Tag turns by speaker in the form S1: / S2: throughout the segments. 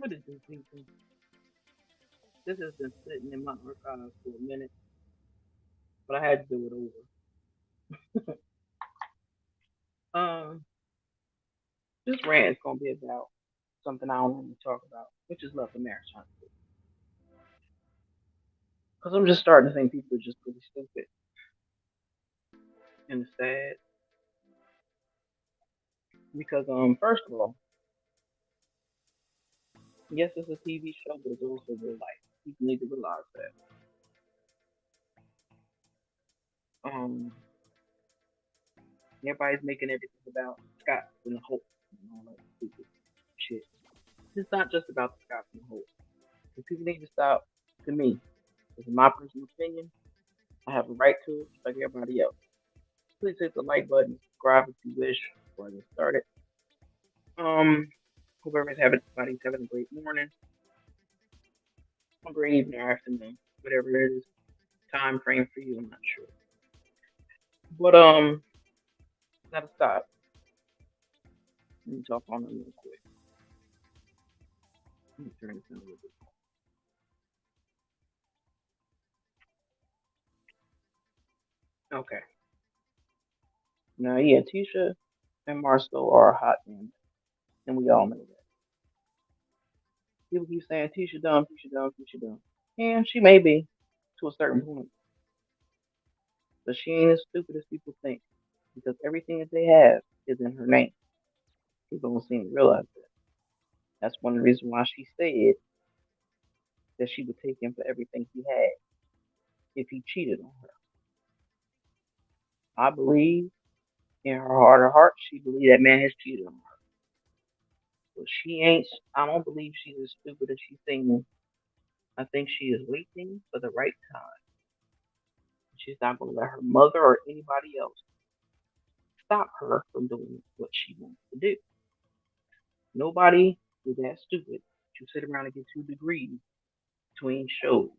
S1: What is this, people? This has been sitting in my archives for a minute, but I had to do it over. This rant is gonna be about something I don't want to talk about, which is love and marriage, honestly. Because I'm just starting to think people are just pretty stupid and it's sad. Because first of all, yes, it's a TV show, but it's also real life. People need to realize that. Um, Everybody's making everything about Scott and the Hope and all that stupid shit. It's not just about the Scott and the Hope. And people need to stop. To me, this is my personal opinion. I have a right to it, just like everybody else. Please hit the like button, subscribe if you wish before I get started. Um, Hope everybody's having a great morning, a great evening or afternoon, whatever it is, time frame for you. I'm not sure, but gotta stop. Let me talk on it real quick. Let me turn this down a little bit. Okay. Now, yeah, Tisha and Marcel are a hot man, and we all know that. People keep saying Tisha dumb, Tisha dumb, Tisha dumb, and she may be to a certain point, but she ain't as stupid as people think because everything that they have is in her name. People don't seem to realize that. That's one of the reasons why she said that she would take him for everything he had if he cheated on her. I believe in her heart of hearts, she believes that man has cheated on her. But she ain't, I don't believe she's as stupid as she's saying. I think she is waiting for the right time. She's not going to let her mother or anybody else stop her from doing what she wants to do. Nobody is that stupid to sit around and get 2 degrees between shows.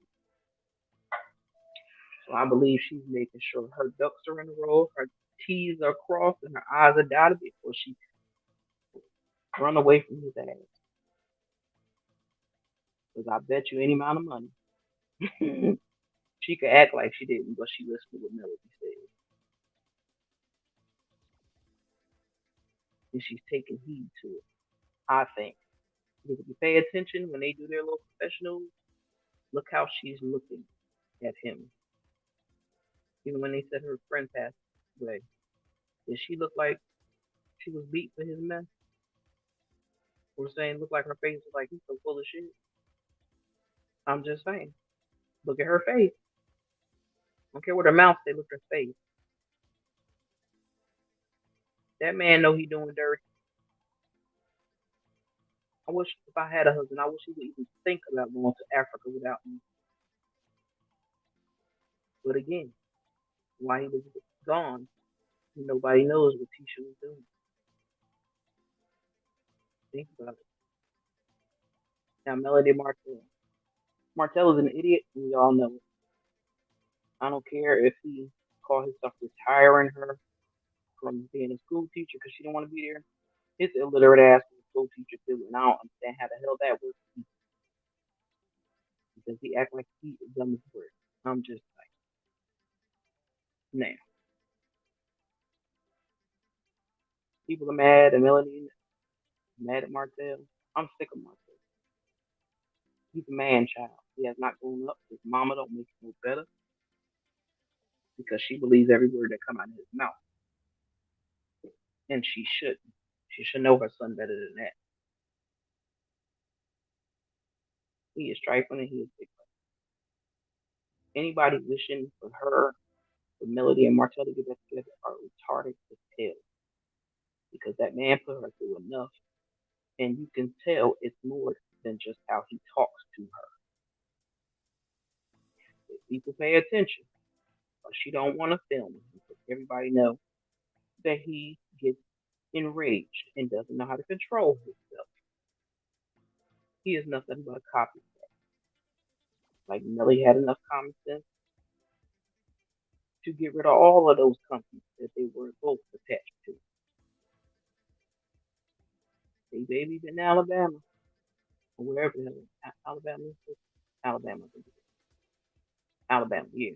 S1: So I believe she's making sure her ducks are in a row, her T's are crossed, and her I's are dotted before she run away from his ass. Because I bet you any amount of money she could act like she didn't, but she listened to what Melody said, and she's taking heed to it. I think because if you pay attention when they do their little professionals, look how she's looking at him. Even when they said her friend passed away, did she look like she was beat for his mess? Or saying look like her face was like he's so full of shit? I'm just saying. Look at her face. I don't care what her mouth say. Look at her face. That man know he doing dirty. I wish if I had a husband, I wish he would even think about going to Africa without me. But again, while he was gone, nobody knows what Tisha was doing. Think about it. Now, Melody Martell. Martell is an idiot, and we all know it. I don't care if he called himself retiring her from being a school teacher because she don't want to be there. His illiterate ass was a school teacher too, and I don't understand how the hell that works because he act like he is dumb as brick. I'm just like, now people are mad at Melody, mad at Martell. I'm sick of Martell. He's a man child. He has not grown up. His mama don't make him no better because she believes every word that come out of his mouth, and she shouldn't. She should know her son better than that. He is trifling and he is big. Anybody wishing for her, for Melody and Martell to get back together are retarded as hell because that man put her through enough, and you can tell it's more than just how he talks to her. If people pay attention, or she don't want to film him because everybody know that he gets enraged and doesn't know how to control himself. He is nothing but a copycat. Like Melly had enough common sense to get rid of all of those companies that they were both attached to. They babies in Alabama. or wherever the hell, Alabama, Alabama, I think it is. Alabama, yeah.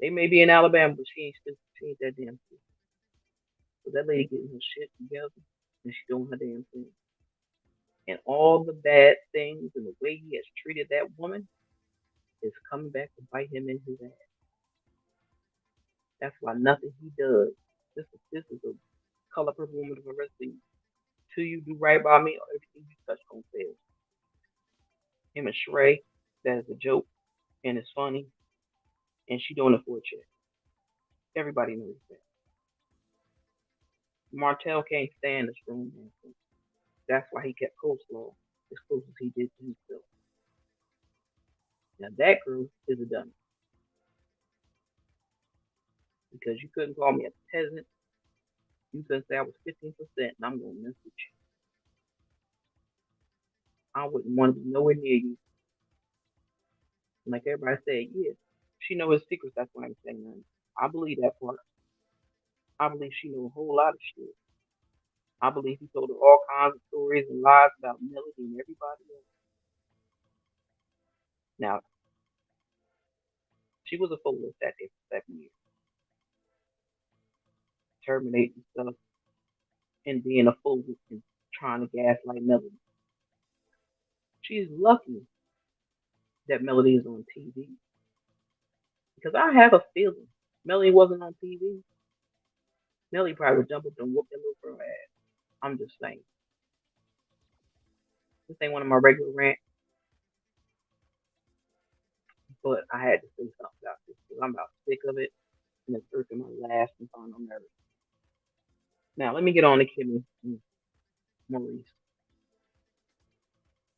S1: They may be in Alabama, but she ain't that damn shit. So that lady getting her shit together and she doing her damn thing. And all the bad things and the way he has treated that woman is coming back to bite him in his ass. That's why nothing he does. This is a color purple woman for the rest of you. Till you do right by me, or everything you touch gonna fail. Him and Sheree, that is a joke and it's funny, and she doing it for a check. Everybody knows that. Martell can't stand this room. That's why he kept coleslaw as close as he did to himself. Now that girl is a dummy because you couldn't call me a peasant. You couldn't say I was 15% and I'm gonna mess with you. I wouldn't want to be nowhere near you. Like everybody said, yeah, she know his secrets. That's why I'm saying that. I believe that part. I believe she knew a whole lot of shit. I believe he told her all kinds of stories and lies about Melody and everybody else. Now, she was a fool that day for 7 years, terminating stuff and being a fool and trying to gaslight Melody. She's lucky that Melody is on TV because I have a feeling Melody wasn't on TV. Melody probably would jump up and whoop that little girl ass. I'm just saying. This ain't one of my regular rants, but I had to say something about this because I'm about sick of it and it's irking my last and final nerve. Now, let me get on to Kimmy and Maurice.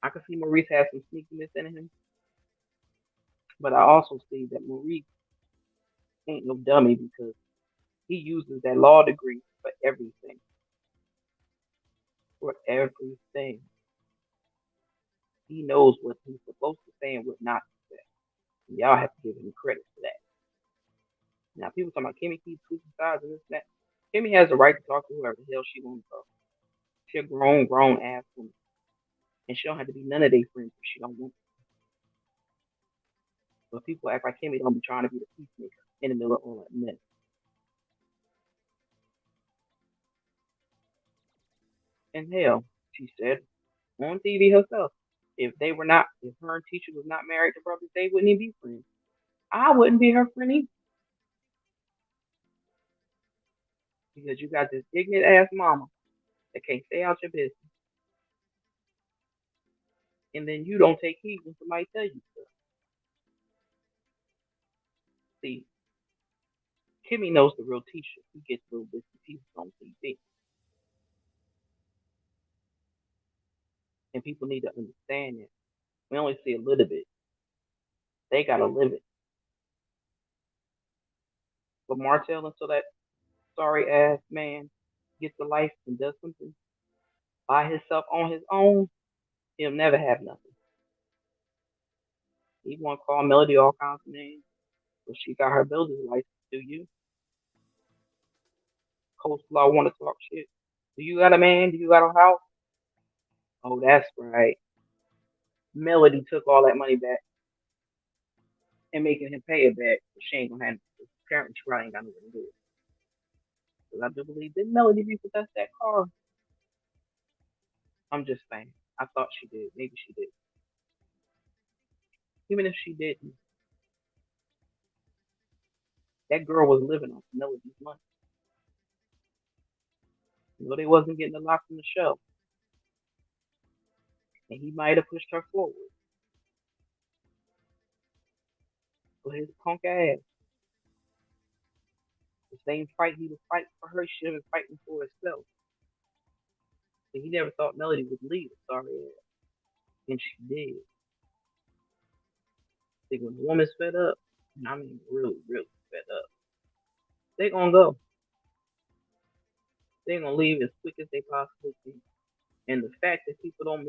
S1: I can see Maurice has some sneakiness in him, but I also see that Maurice ain't no dummy because he uses that law degree for everything. For everything. He knows what he's supposed to say and what not to say. And y'all have to give him credit for that. Now, people talking about Kimmy keeps switching sides and this and that. Kimmy has the right to talk to whoever the hell she wants to talk. She's a grown ass woman. And she don't have to be none of their friends if she don't want to. But people act like Kimmy don't be trying to be the peacemaker in the middle of all that mess. And hell, she said on TV herself, if her and Tisha was not married to brothers, they wouldn't even be friends. I wouldn't be her friend either because you got this ignorant ass mama that can't stay out your business, and then you don't take heed when somebody tell you stuff. See, Kimmy knows the real Tisha. He gets little bits and pieces on TV, and people need to understand that. We only see a little bit. They gotta live it. But Martell, until that sorry ass man gets a life and does something by himself on his own, he'll never have nothing. He want to call Melody all kinds of names, but she got her builder's license. Do you? Coleslaw want to talk shit. Do you got a man? Do you got a house? Oh, that's right. Melody took all that money back and making him pay it back. But she ain't gonna have it. Apparently, she probably ain't got nothing to do with it. Because I do believe that Melody repossessed that car. I'm just saying. I thought she did. Maybe she did. Even if she didn't, that girl was living off Melody's money. You know, they wasn't getting a lot from the show. And he might have pushed her forward. But his punk ass, the same fight he was fighting for her, she was fighting for herself. And he never thought Melody would leave. Sorry ass. And she did. See, when the woman's fed up, and I mean really, really fed up, they gonna go. They gonna leave as quick as they possibly can. And the fact that people don't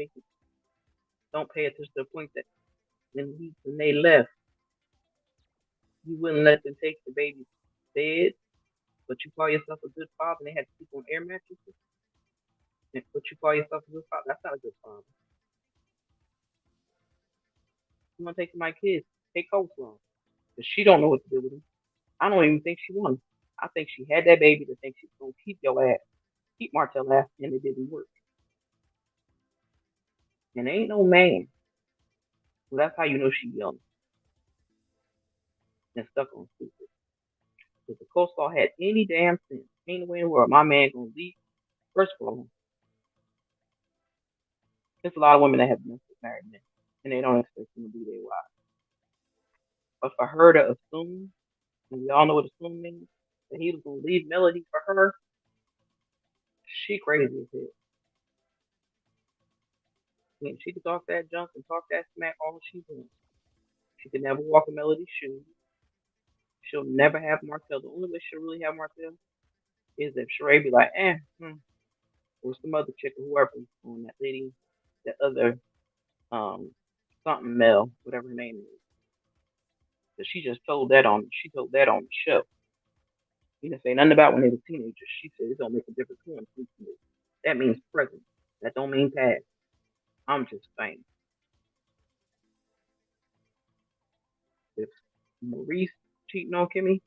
S1: pay attention to the point that when they left, you wouldn't let them take the baby's bed, but you call yourself a good father, and they had to sleep on air mattresses. But you call yourself a good father. That's not a good father. You want to take to my kids? Take coleslaw. Because she don't know what to do with him. I don't even think she wanted. I think she had that baby to think she's gonna keep your ass, keep Martell ass, and it didn't work. And ain't no man. So that's how you know she young and stuck on stupid. If the coleslaw had any damn sense, ain't no way in the world my man gonna leave. First of all, there's a lot of women that have been married men, and they don't expect them to be their wives. But for her to assume, and we all know what assume means, that he was gonna leave Melody for her, she crazy as hell. I mean, she could talk that junk and talk that smack all she wants. She could never walk in Melody's shoes. She'll never have Martell. The only way she'll really have Martell is if Sheree be like, or some other chick or whoever on that lady, that other um something Mel, whatever her name is. But she told that on the show. She didn't say nothing about when they were teenagers. She said it don't make a difference who I'm speaking with. That means present. That don't mean past. I'm just saying. If Maurice cheating on Kimmy,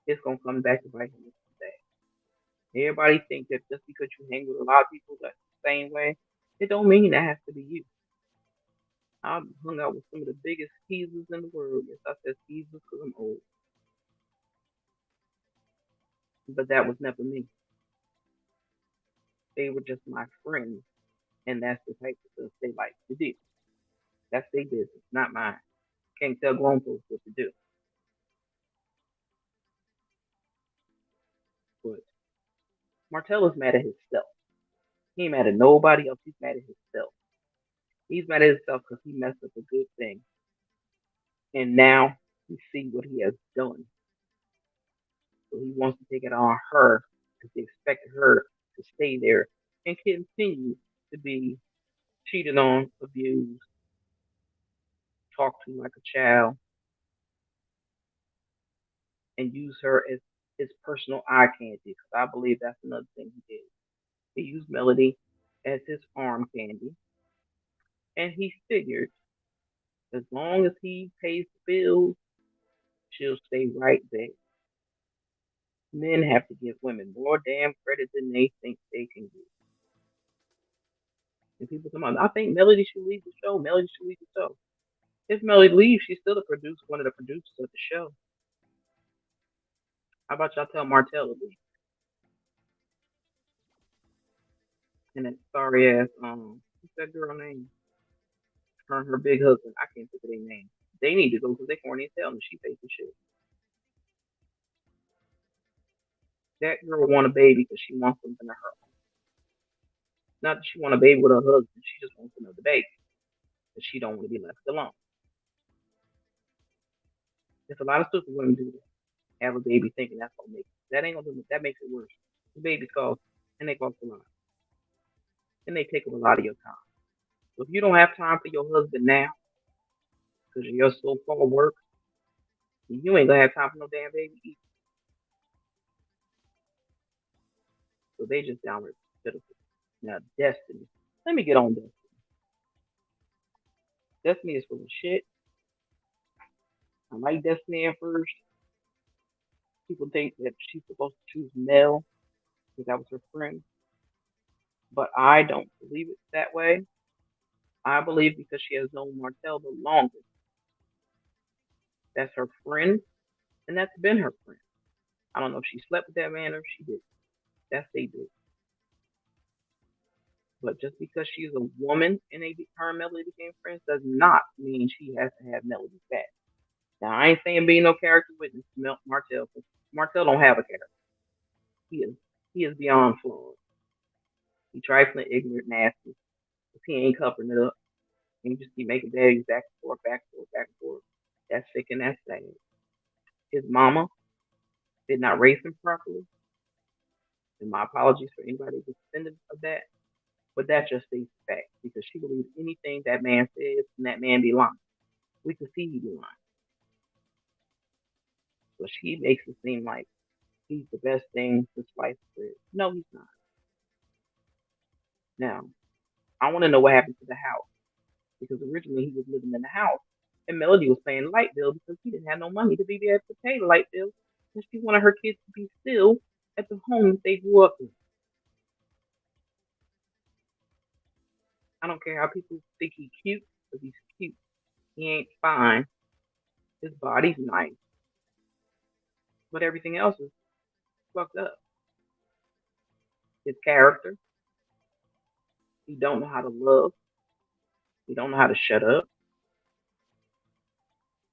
S1: it's gonna come back to bite him today. Everybody think that just because you hang with a lot of people that's the same way, it don't mean that has to be you. I've hung out with some of the biggest skeezers in the world. Yes, I said skeezers because I'm old. But that was never me. They were just my friends. And that's the type of stuff they like to do. That's their business, not mine. Can't tell grown folks what to do. But Martell is mad at himself. He ain't mad at nobody else. He's mad at himself. He's mad at himself because he messed up a good thing. And now he see what he has done. So he wants to take it on her because he expected her to stay there and continue to be cheated on, abused, talked to like a child, and use her as his personal eye candy. Because I believe that's another thing he did. He used Melody as his arm candy, and he figured as long as he pays the bills, she'll stay right there. Men have to give women more damn credit than they think they can give. And people come on, I think Melody should leave the show. Melody should leave the show. If Melody leaves, she's still a producer, one of the producers of the show. How about y'all tell Martell to leave? And that sorry ass, what's that girl name? Her and her big husband. I can't think of their name. They need to go because they can't even tell me she pays the shit. That girl want a baby because she wants something of her own. Not that she want a baby with her husband. She just wants another baby. But she don't want to be left alone. There's a lot of stupid women do that. Have a baby thinking that's gonna make it. That ain't gonna do it. That makes it worse. The babies cost and they cost a lot. And they take up a lot of your time. So if you don't have time for your husband now, because of your so-called work, you ain't gonna have time for no damn baby either. So they just downright pitiful. Now Destiny. Let me get on Destiny. Destiny is full of shit. I like Destiny at first. People think that she's supposed to choose Mel because that was her friend. But I don't believe it that way. I believe because she has known Martell the longest. That's her friend, and that's been her friend. I don't know if she slept with that man or if she did. That's they did. But just because she's a woman and her and Melody became friends does not mean she has to have Melody back. Now I ain't saying be no character witness to Martell, because Martell don't have a character. He is beyond flawed. He trifling, ignorant, nasty. If he ain't covering it up, and he just keep making babies back and forth, back and forth, back and forth. That's sick and that's sad. His mama did not raise him properly. And my apologies for anybody who's offended of that. But that just states the fact because she believes anything that man says and that man be lying. We can see he be lying. So she makes it seem like he's the best thing since sliced bread. No, he's not. Now, I want to know what happened to the house because originally he was living in the house And Melody was paying light bill because she didn't have no money to be able to pay the light bill. And she wanted her kids to be still at the home that they grew up in. I don't care how people think he's cute, because he's cute. He ain't fine. His body's nice, but everything else is fucked up. His character, he don't know how to love. He don't know how to shut up.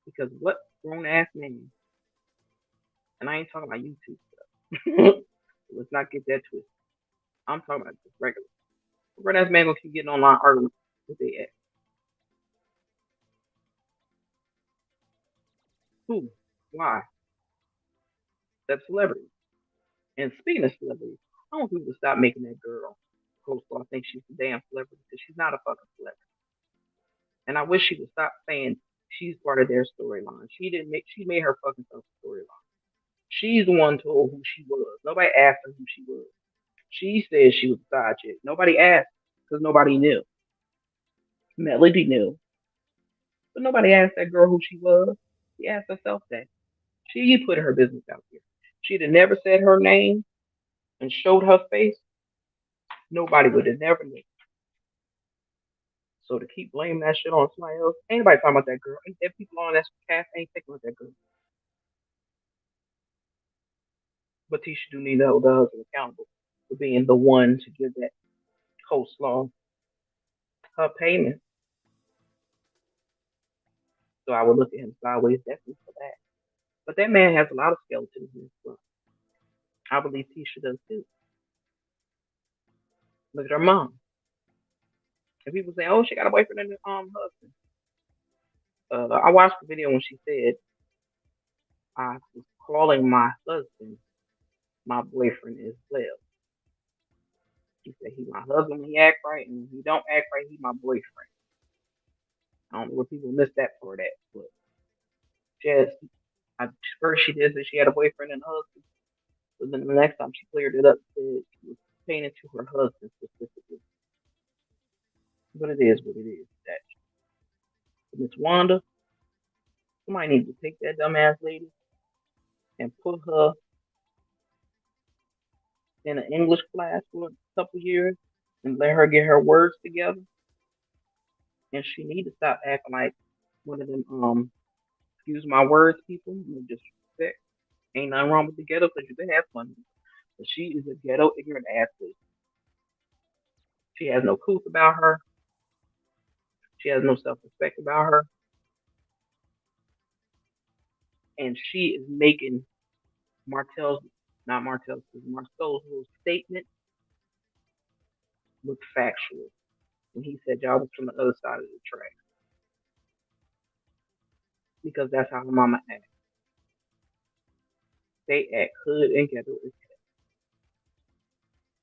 S1: Because what grown ass man, and I ain't talking about YouTube stuff. Let's not get that twisted. I'm talking about just regular. Grown ass man gonna keep getting online arguing with their ex. Who? Why? That celebrity. And speaking of celebrities, I want people to stop making that girl co-star think she's a damn celebrity because she's not a fucking celebrity. And I wish she would stop saying she's part of their storyline. She made her fucking self a storyline. She's the one told who she was. Nobody asked her who she was. She said she was a side chick. Nobody asked because nobody knew. Melody knew, but nobody asked that girl who she was. She asked herself that. She put her business out there. She'd have never said her name and showed her face. Nobody would have never knew. So to keep blaming that shit on somebody else, ain't nobody talking about that girl. Ain't there people on that cast ain't thinking about that girl. But Tisha do need to hold her husband accountable for being the one to give that coleslaw her payment. So I would look at him sideways definitely for that. But that man has a lot of skeletons in his closet. I believe Tisha does too. Look at her mom. And people say, "Oh, she got a boyfriend and a husband." I watched the video when she said, "I was calling my husband my boyfriend as well." She said, "He my husband when he act right, and when he don't act right, he my boyfriend." I don't know what people miss that part at, but just at first she did say she had a boyfriend and a husband, but then the next time she cleared it up, said she was painting to her husband specifically. But it is what it is. That Miss Wanda, somebody needs to take that dumbass lady and put her in an English class for a couple years and let her get her words together. And she need to stop acting like one of them excuse my words people. You just respect. Ain't nothing wrong with the ghetto because you can have fun. But she is a ghetto ignorant athlete. She has no couth about her. She has no self respect about her. And she is making Martell's not Martell's Marcel's little statement look factual when he said y'all was from the other side of the track. Because that's how her mama acts. They act hood and ghetto as hell.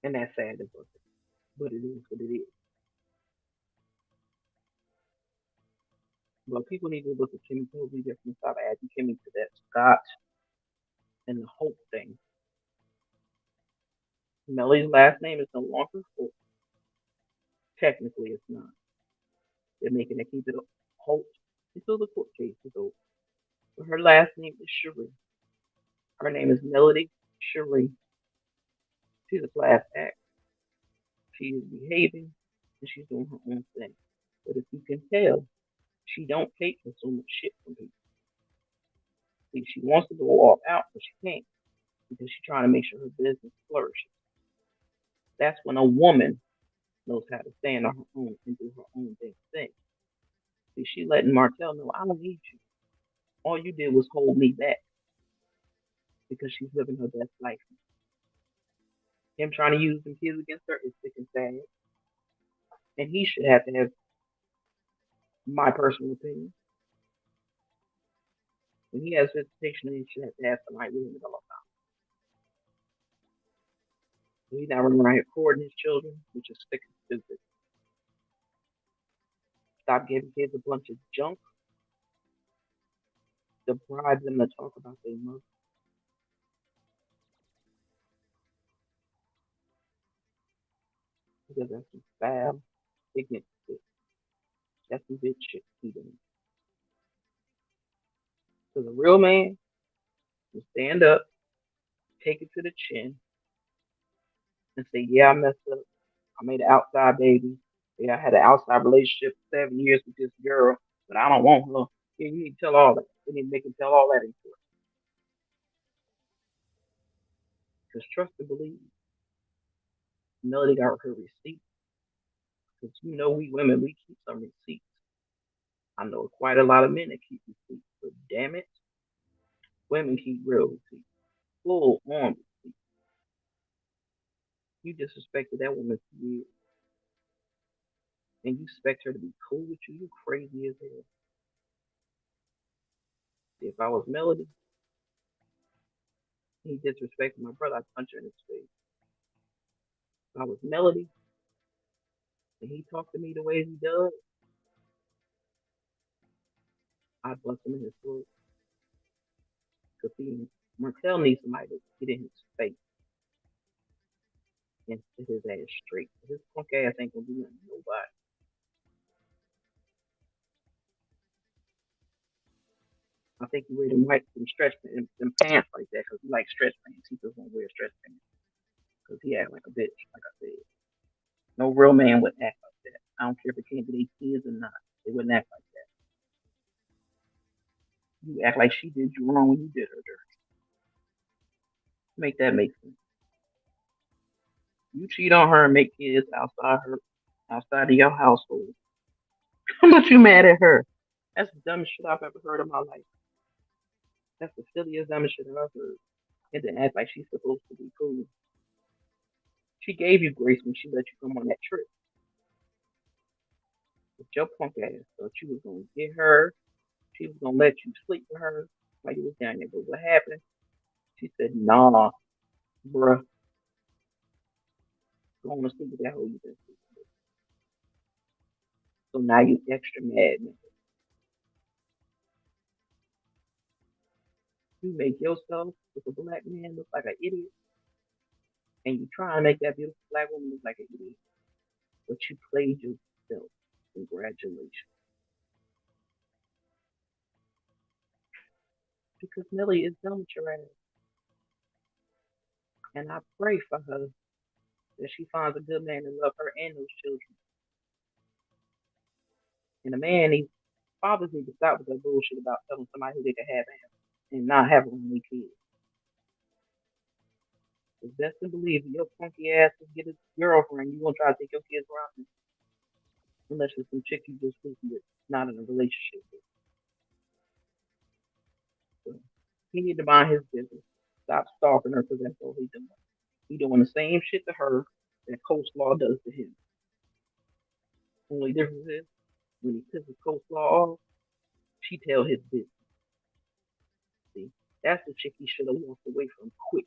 S1: And that's sad as well. But it is what it is. But people need to look at Kimmy totally different. Stop adding Kimmy to that Scott and the Hope thing. Melly's last name is no longer Hope. Technically, it's not. They're making it keep it Hope until the court case is over. But her last name is Cherie. Her name is Melody Cherie. She's a class act. She is behaving and she's doing her own thing. But if you can tell, she don't take so much shit from people. See, she wants to go all out, but she can't because she's trying to make sure her business flourishes. That's when a woman knows how to stand on her own and do her own thing. See, she letting Martell know, I don't need you. All you did was hold me back because she's living her best life. Him trying to use them kids against her is sick and sad. And he should have to have my personal opinion. When he has visitation, he should have to have somebody with him at all times. So he's not running around here courting his children, which is sick and stupid. Stop giving kids a bunch of junk to bribe them to talk about their mother. Because that's some foul, ignorant shit. That's some bitch shit he doing. Because a real man will stand up, take it to the chin, and say, "Yeah, I messed up. I made an outside baby. Yeah, I had an outside relationship for 7 years with this girl, but I don't want her." Yeah, you need to tell all that. You need to make him tell all that in court. Because trust and believe, Melody got her receipts. Because you know we women, we keep some receipts. I know quite a lot of men that keep receipts, but damn it, women keep real receipts. Full on receipts. You disrespected that woman for years, and you expect her to be cool with you. You crazy as hell. If I was Melody, he disrespected my brother, I'd punch her in his face. If I was Melody, and he talked to me the way he does, I'd bust him in his throat. Because he, Martell needs somebody to get in his face and sit his ass straight. His punk ass ain't gonna do nothing to nobody. I think he wear them white, them stretch them pants like that because he likes stretch pants. He just won't wear stretch pants because he act like a bitch, like I said. No real man would act like that. I don't care if it came to these kids or not. They wouldn't act like that. You act like she did you wrong when you did her dirty. Make that make sense. You cheat on her and make kids outside of your household. But you mad at her. That's the dumbest shit I've ever heard in my life. That's the silliest, dumbest shit I've ever heard. And then act like she's supposed to be cool. She gave you grace when she let you come on that trip. But your punk ass thought you was gonna get her. She was gonna let you sleep with her while you was down there. But what happened? She said, "Nah, bruh, go on to sleep with that hoe you been sleeping with." So now you extra mad, man. You make yourself with a black man look like an idiot, and you try and make that beautiful black woman look like an idiot. But you played yourself. Congratulations. Because Millie is done with your ass. And I pray for her that she finds a good man to love her and those children. And a man, these fathers need to stop with that bullshit about telling somebody who they can have and not have only kids. It's best to believe that your funky ass will get a girlfriend, you gonna try to take your kids around her. Unless it's some chick you just with, not in a relationship with. So he need to mind his business. Stop stalking her because that's all he doing. He doing the same shit to her that Coleslaw does to him. Only difference is when he pisses Coleslaw off, she tell his business. See, that's the chick he should have walked away from quick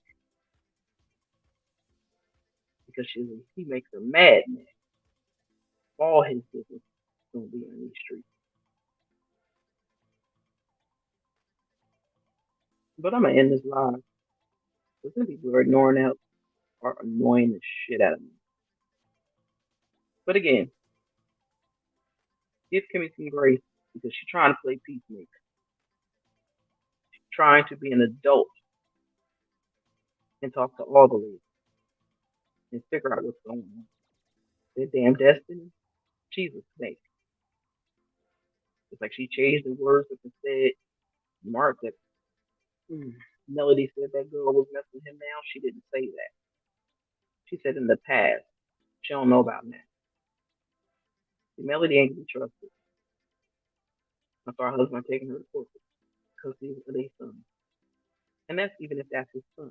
S1: because he makes her mad, man. All his business is gonna be on these streets. But I'm gonna end this live because some people are ignoring out are annoying the shit out of me. But again, give Kimmy some grace because she's trying to play peacemaker. She's trying to be an adult and talk to all the ladies and figure out what's going on. Their damn destiny. She's a snake. It's like she changed the words and said, Mark, that Melody said that girl was messing him down. She didn't say that. She said in the past. She don't know about that. See, Melody ain't to be trusted. That's our husband taking her to court because he's their son. And that's even if that's his son.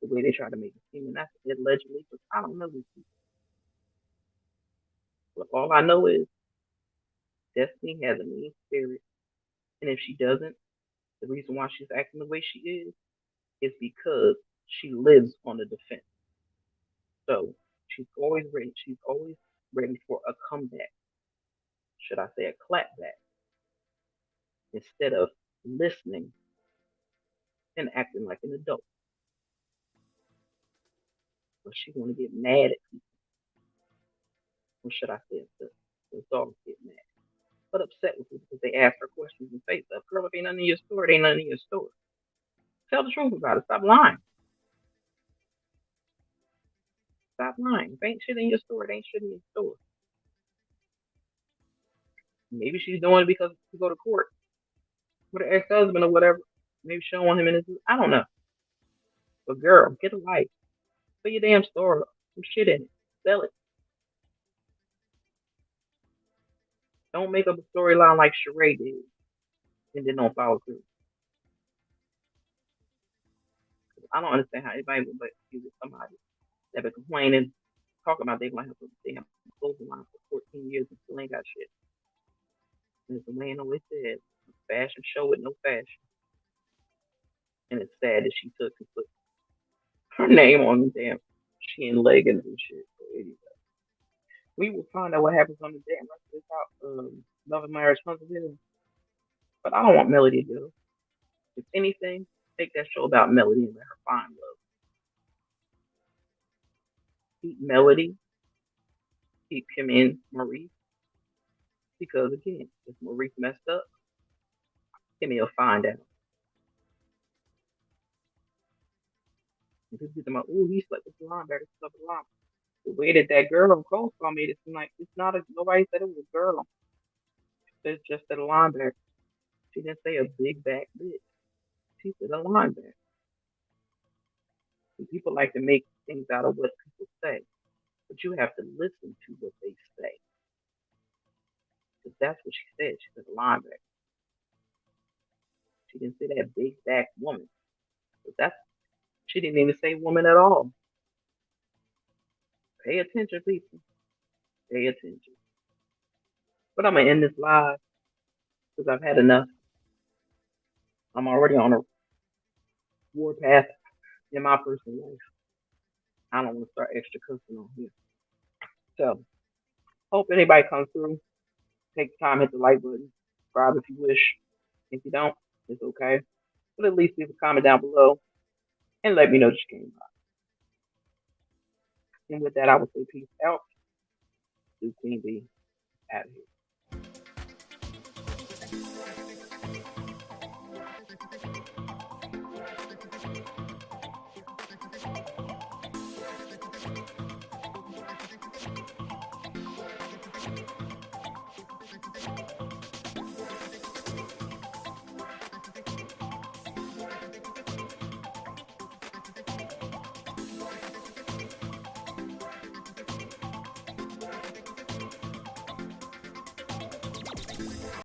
S1: The way they try to make it seem. And that's allegedly, because I don't know these people. But all I know is Destiny has a mean spirit. And if she doesn't, the reason why she's acting the way she is because she lives on the defense. So she's always ready. She's always ready for a comeback. Should I say a clapback? Instead of listening and acting like an adult. But she's gonna get mad at people. Or should I say the dogs get mad? But upset with people because they ask her questions and say stuff. Girl, if ain't nothing in your store, it ain't nothing in your store. Tell the truth about it. Stop lying. Stop lying. If ain't shit in your store, it ain't shit in your store. Maybe she's doing it because to go to court with her ex-husband or whatever. Maybe she don't want him in his. I don't know. But girl, get a life. Put your damn store up. Some shit in it. Sell it. Don't make up a storyline like Sheree did and then don't follow through. I don't understand how anybody would be with somebody that been complaining, talking about they might have a damn clothing line for 14 years and still ain't got shit. And as the man always said, fashion show with no fashion. And it's sad that she took and put her name on the damn shin leggings and shit. So anyway, we will find out what happens on the damn rest of this out. Love and Marriage Huntsville. But I don't want Melody to go. If anything, take that show about Melody and let her find love. Keep Melody, keep him in Maurice. Because again, if Maurice messed up, Kimmy will find out. And people talking about, oh, he slept with the linebacker, slept with the linebacker. The way that girl on Cold Call made it seem like it's not a, nobody said it was a girl. It's just that a linebacker. She didn't say a big back bitch. She said a linebacker. And people like to make things out of what people say. But you have to listen to what they say. Because that's what she said. She said a linebacker. She didn't say that big back woman. But that's she didn't even say woman at all. Pay attention, people. Pay attention. But I'm gonna end this live because I've had enough. I'm already on a warpath in my personal life. I don't want to start extra cussing on here. So, hope anybody comes through. Take the time, hit the like button. Subscribe if you wish. If you don't, it's okay. But at least leave a comment down below and let me know that you came by. And with that, I will say peace out. Do Queen B out of here.